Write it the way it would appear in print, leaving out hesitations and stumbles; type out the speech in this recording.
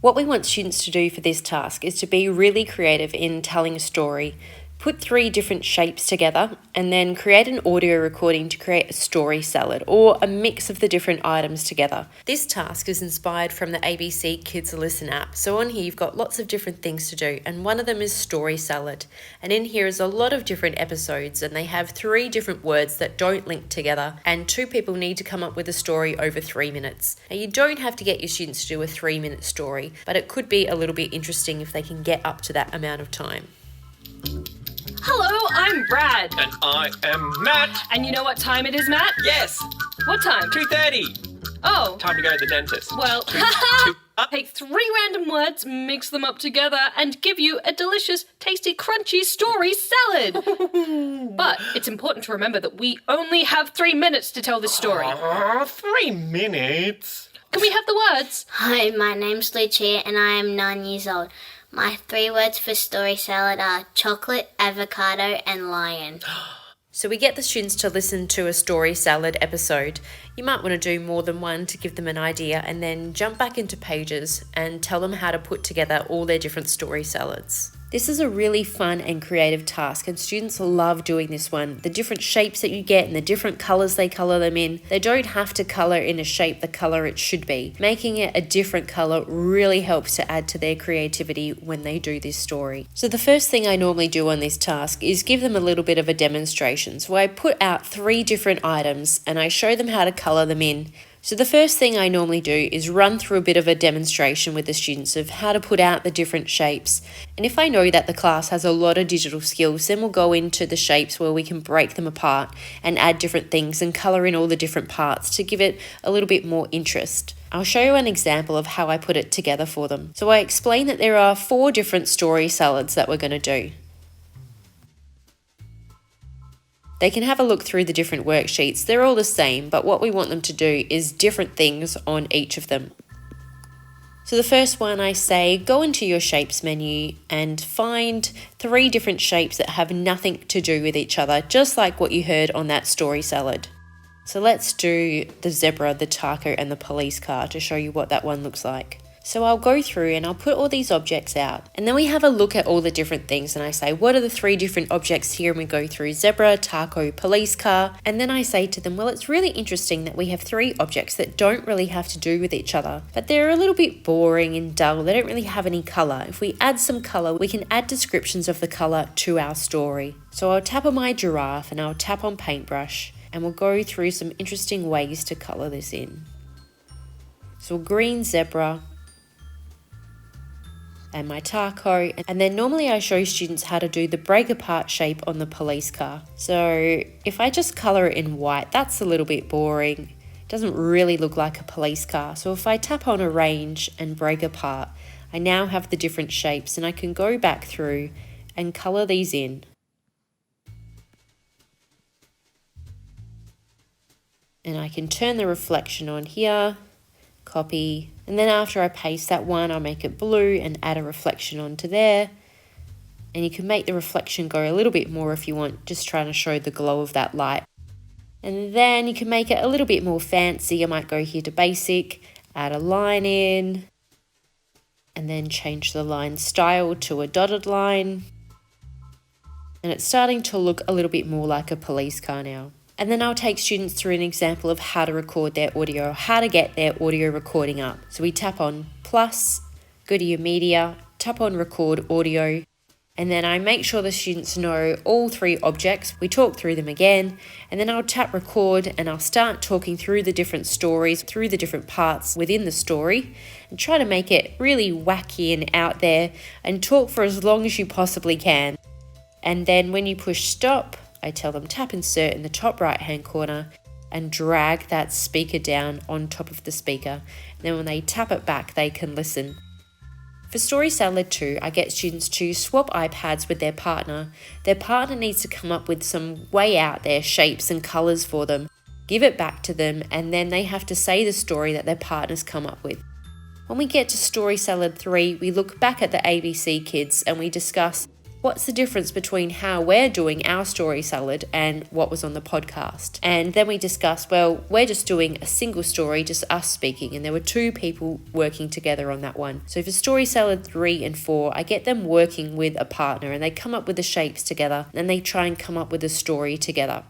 What we want students to do for this task is to be really creative in telling a story. Put 3 different shapes together and then create an audio recording to create a story salad or a mix of the different items together. This task is inspired from the ABC Kids Listen app. So on here you've got lots of different things to do, and one of them is story salad. And in here is a lot of different episodes, and they have 3 different words that don't link together, and 2 people need to come up with a story over 3 minutes. Now you don't have to get your students to do a 3-minute story, but it could be a little bit interesting if they can get up to that amount of time. Hello, I'm Brad. And I am Matt. And you know what time it is, Matt? Yes, What time? 2:30. Oh, Time to go to the dentist. well, Two- take 3 random words, mix them up together, and give you a delicious, tasty, crunchy story salad. But it's important to remember that we only have 3 minutes to tell this story. 3 minutes. Can we have the words? Hi, my name's Lucia and I am 9 years old. My 3 words for story salad are chocolate, avocado, and lion. So we get the students to listen to a story salad episode. You might want to do more than one to give them an idea, and then jump back into pages and tell them how to put together all their different story salads. This is a really fun and creative task, and students love doing this one. The different shapes that you get and the different colours they colour them in. They don't have to colour in a shape the colour it should be. Making it a different colour really helps to add to their creativity when they do this story. So the first thing I normally do on this task is give them a little bit of a demonstration. So I put out 3 different items and I show them how to colour them in. So the first thing I normally do is run through a bit of a demonstration with the students of how to put out the different shapes. And if I know that the class has a lot of digital skills, then we'll go into the shapes where we can break them apart and add different things and colour in all the different parts to give it a little bit more interest. I'll show you an example of how I put it together for them. So I explain that there are 4 different story salads that we're going to do. They can have a look through the different worksheets. They're all the same, but what we want them to do is different things on each of them. So the first one I say, go into your shapes menu and find 3 different shapes that have nothing to do with each other, just like what you heard on that story salad. So let's do the zebra, the taco, and the police car to show you what that one looks like. So I'll go through and I'll put all these objects out, and then we have a look at all the different things, and I say, what are the 3 different objects here? And we go through zebra, taco, police car, and then I say to them, well, it's really interesting that we have 3 objects that don't really have to do with each other, but they're a little bit boring and dull. They don't really have any colour. If we add some colour, we can add descriptions of the colour to our story. So I'll tap on my giraffe and I'll tap on paintbrush, and we'll go through some interesting ways to colour this in. So green zebra, and my taco, and then normally I show students how to do the break apart shape on the police car. So if I just colour it in white, that's a little bit boring. It doesn't really look like a police car. So if I tap on arrange and break apart, I now have the different shapes, and I can go back through and colour these in. And I can turn the reflection on here, copy, and then after I paste that one, I'll make it blue and add a reflection onto there. And you can make the reflection go a little bit more if you want, just trying to show the glow of that light. And then you can make it a little bit more fancy. I might go here to basic, add a line in, and then change the line style to a dotted line. And it's starting to look a little bit more like a police car now. And then I'll take students through an example of how to record their audio, how to get their audio recording up. So we tap on plus, go to your media, tap on record audio, and then I make sure the students know all 3 objects. We talk through them again, and then I'll tap record and I'll start talking through the different stories, through the different parts within the story, and try to make it really wacky and out there, and talk for as long as you possibly can. And then when you push stop, I tell them tap insert in the top right hand corner and drag that speaker down on top of the speaker. And then when they tap it back, they can listen. For Story Salad 2, I get students to swap iPads with their partner. Their partner needs to come up with some way out there shapes and colours for them, give it back to them, and then they have to say the story that their partner's come up with. When we get to Story Salad 3, we look back at the ABC kids and we discuss what's the difference between how we're doing our story salad and what was on the podcast? And then we discussed, well, we're just doing a single story, just us speaking, and there were 2 people working together on that one. So for story salad 3 and 4, I get them working with a partner and they come up with the shapes together and they try and come up with a story together.